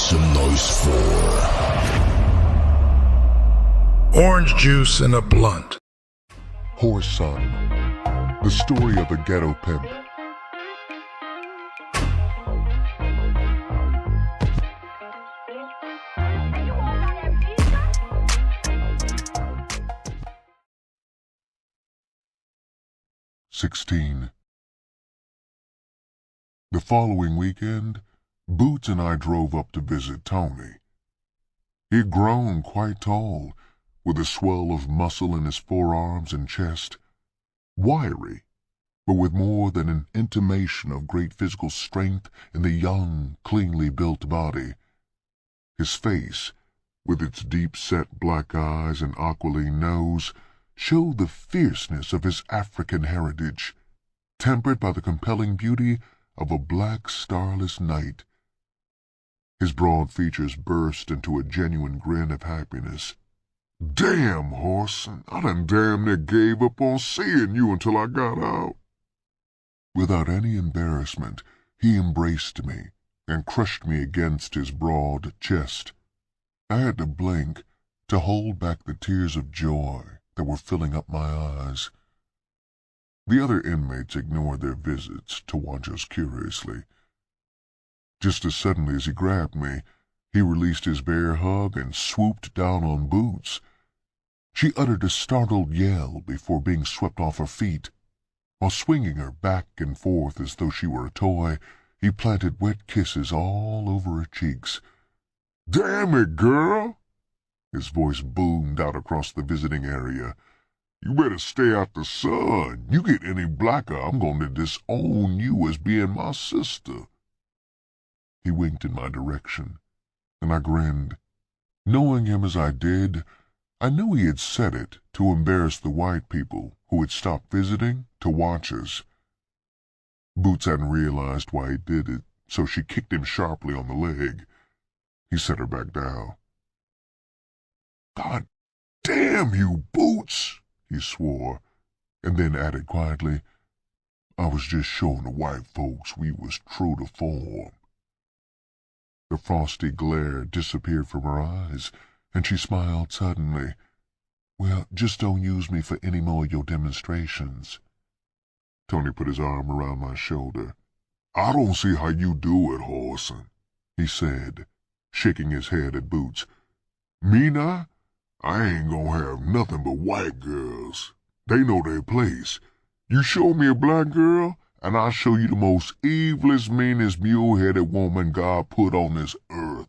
some noise for Orange Juice in a Blunt. Whoreson, the story of a ghetto pimp. "16. The following weekend, Boots and I drove up to visit Tony. He had grown quite tall, with a swell of muscle in his forearms and chest, wiry, but with more than an intimation of great physical strength in the young, cleanly built body. His face, with its deep-set black eyes and aquiline nose, showed the fierceness of his African heritage, tempered by the compelling beauty of a black starless night. His broad features burst into a genuine grin of happiness. "Damn, Whoreson, I done damn near gave up on seeing you until I got out." Without any embarrassment, he embraced me and crushed me against his broad chest. I had to blink to hold back the tears of joy that were filling up my eyes. The other inmates ignored their visits to watch us curiously. Just as suddenly as he grabbed me, he released his bear hug and swooped down on Boots. She uttered a startled yell before being swept off her feet. While swinging her back and forth as though she were a toy, he planted wet kisses all over her cheeks. "Damn it, girl!" His voice boomed out across the visiting area. "You better stay out the sun. You get any blacker, I'm going to disown you as being my sister." He winked in my direction, and I grinned. Knowing him as I did, I knew he had said it to embarrass the white people who had stopped visiting to watch us. Boots hadn't realized why he did it, so she kicked him sharply on the leg. He set her back down. "God damn you, Boots!" he swore, and then added quietly, "I was just showing the white folks we was true to form." The frosty glare disappeared from her eyes, and she smiled suddenly. "Well, just don't use me for any more of your demonstrations." Tony put his arm around my shoulder. "I don't see how you do it, Whoreson," he said, shaking his head at Boots. "Me now? I ain't gonna have nothing but white girls. They know their place. You show me a black girl, and I'll show you the most evilest, meanest, mule-headed woman God put on this earth."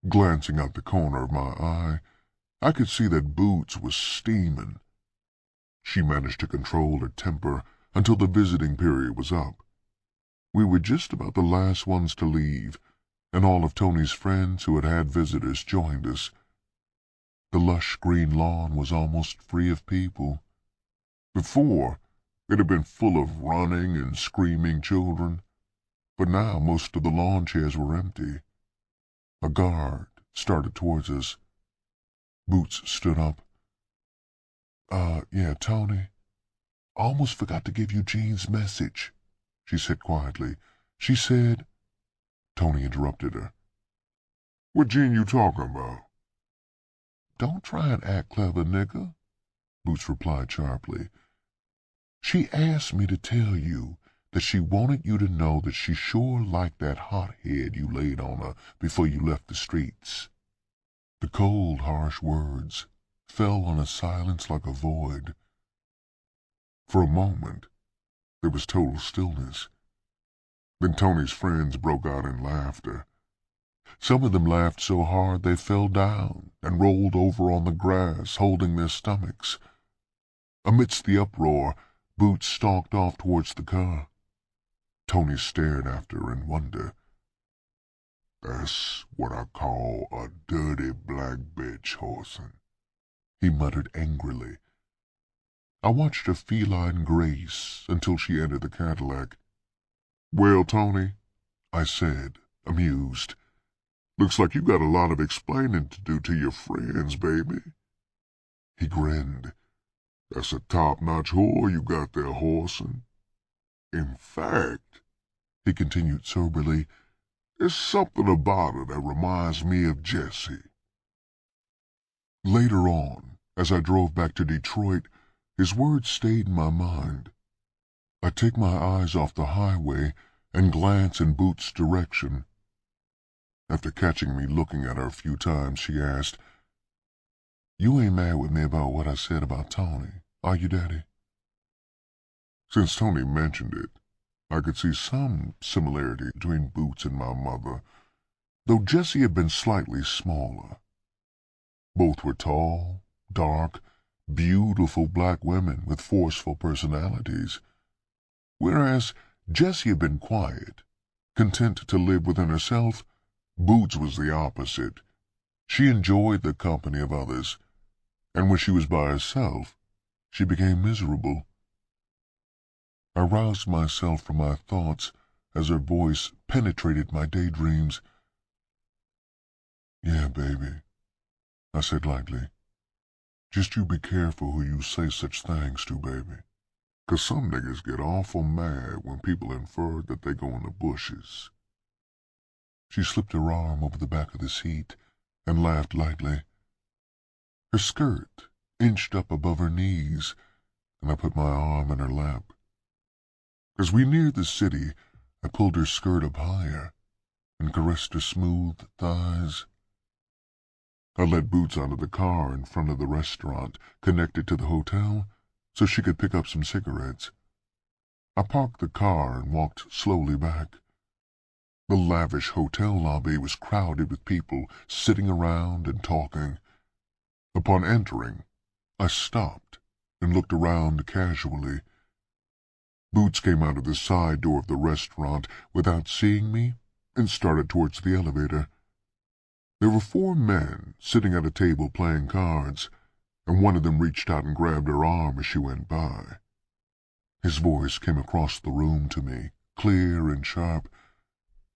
Glancing out the corner of my eye, I could see that Boots was steaming. She managed to control her temper until the visiting period was up. We were just about the last ones to leave, and all of Tony's friends who had had visitors joined us. The lush green lawn was almost free of people. Before, it had been full of running and screaming children, but now most of the lawn chairs were empty. A guard started towards us. Boots stood up. Yeah, Tony, I almost forgot to give you Jean's message," she said quietly. "She said—" Tony interrupted her. "What Jean you talking about?" "Don't try and act clever, nigga," Boots replied sharply. "She asked me to tell you that she wanted you to know that she sure liked that hot head you laid on her before you left the streets." The cold, harsh words fell on a silence like a void. For a moment, there was total stillness. Then Tony's friends broke out in laughter. Some of them laughed so hard they fell down and rolled over on the grass, holding their stomachs. Amidst the uproar, Boots stalked off towards the car. Tony stared after her in wonder. "That's what I call a dirty black bitch, Whoreson," he muttered angrily. I watched her feline grace until she entered the Cadillac. "Well, Tony," I said, amused, "looks like you got a lot of explaining to do to your friends, baby." He grinned. "That's a top-notch whore you got there, Whoreson. In fact," he continued soberly, There's something about her that reminds me of Jessie." Later on, as I drove back to Detroit, his words stayed in my mind. I take my eyes off the highway and glance in Boots' direction. After catching me looking at her a few times, she asked, "You ain't mad with me about what I said about Tony, are you, Daddy?" Since Tony mentioned it, I could see some similarity between Boots and my mother, though Jessie had been slightly smaller. Both were tall, dark, beautiful black women with forceful personalities, whereas Jessie had been quiet, content to live within herself. Boots was the opposite. She enjoyed the company of others, and when she was by herself, she became miserable. I roused myself from my thoughts as her voice penetrated my daydreams. "Yeah, baby," I said lightly. "Just you be careful who you say such things to, baby. 'Cause some niggas get awful mad when people infer that they go in the bushes." She slipped her arm over the back of the seat and laughed lightly. Her skirt inched up above her knees, and I put my arm in her lap. As we neared the city, I pulled her skirt up higher and caressed her smooth thighs. I led Boots out of the car in front of the restaurant connected to the hotel so she could pick up some cigarettes. I parked the car and walked slowly back. The lavish hotel lobby was crowded with people sitting around and talking. Upon entering, I stopped and looked around casually. Boots came out of the side door of the restaurant without seeing me and started towards the elevator. There were 4 men sitting at a table playing cards, and one of them reached out and grabbed her arm as she went by. His voice came across the room to me, clear and sharp.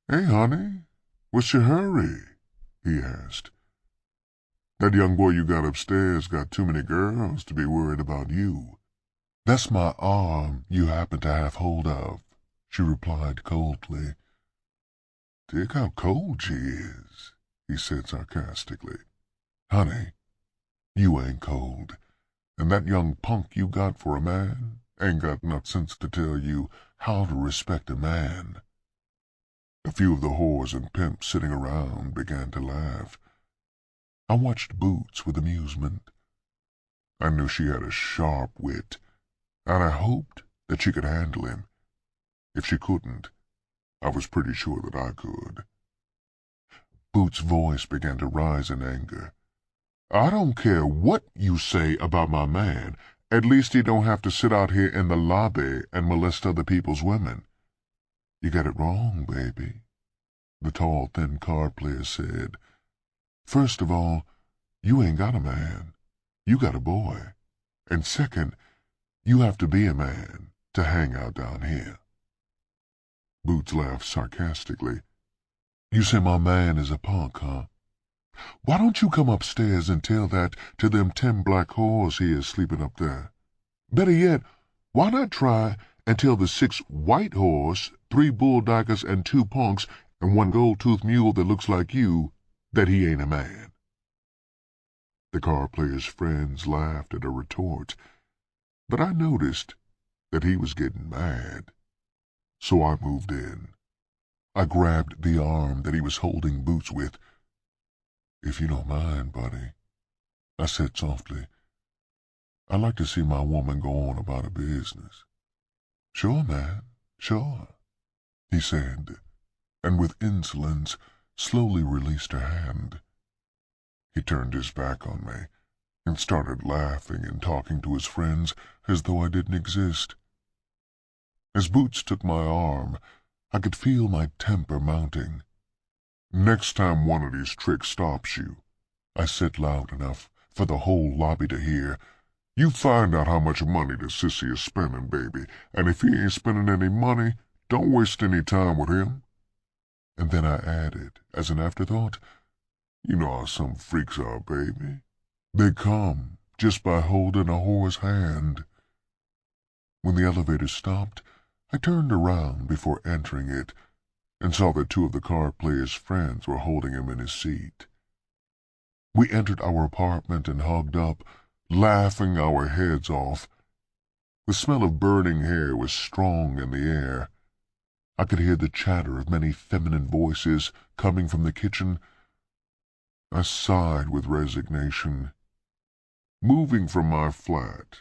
"Hey, honey, what's your hurry?" he asked. "That young boy you got upstairs got too many girls to be worried about you." "That's my arm you happen to have hold of," she replied coldly. "Dig how cold she is," he said sarcastically. "Honey, you ain't cold, and that young punk you got for a man ain't got enough sense to tell you how to respect a man." A few of the whores and pimps sitting around began to laugh. I watched Boots with amusement. I knew she had a sharp wit, and I hoped that she could handle him. If she couldn't, I was pretty sure that I could. Boots' voice began to rise in anger. "I don't care what you say about my man. At least he don't have to sit out here in the lobby and molest other people's women." "You got it wrong, baby," the tall, thin card player said. "First of all, you ain't got a man. You got a boy. And second, you have to be a man to hang out down here." Boots laughed sarcastically. "You say my man is a punk, huh? Why don't you come upstairs and tell that to them 10 black whores here sleeping up there? Better yet, why not try and tell the 6 white whores, 3 bulldaggers and 2 punks, and 1 gold-toothed mule that looks like you, that he ain't a man?" The card player's friends laughed at a retort, but I noticed that he was getting mad. So I moved in. I grabbed the arm that he was holding Boots with. "If you don't mind, buddy," I said softly, "I'd like to see my woman go on about her business." "Sure, man, sure," he said, and with insolence slowly released her hand. He turned his back on me and started laughing and talking to his friends as though I didn't exist. As Boots took my arm, I could feel my temper mounting. "Next time one of these tricks stops you," I said loud enough for the whole lobby to hear, "you find out how much money the sissy is spending, baby, and if he ain't spending any money, don't waste any time with him." And then I added, as an afterthought, "You know how some freaks are, baby. They come just by holding a whore's hand." When the elevator stopped, I turned around before entering it and saw that two of the card player's friends were holding him in his seat. We entered our apartment and hugged up, laughing our heads off. The smell of burning hair was strong in the air. I could hear the chatter of many feminine voices coming from the kitchen. I sighed with resignation. Moving from my flat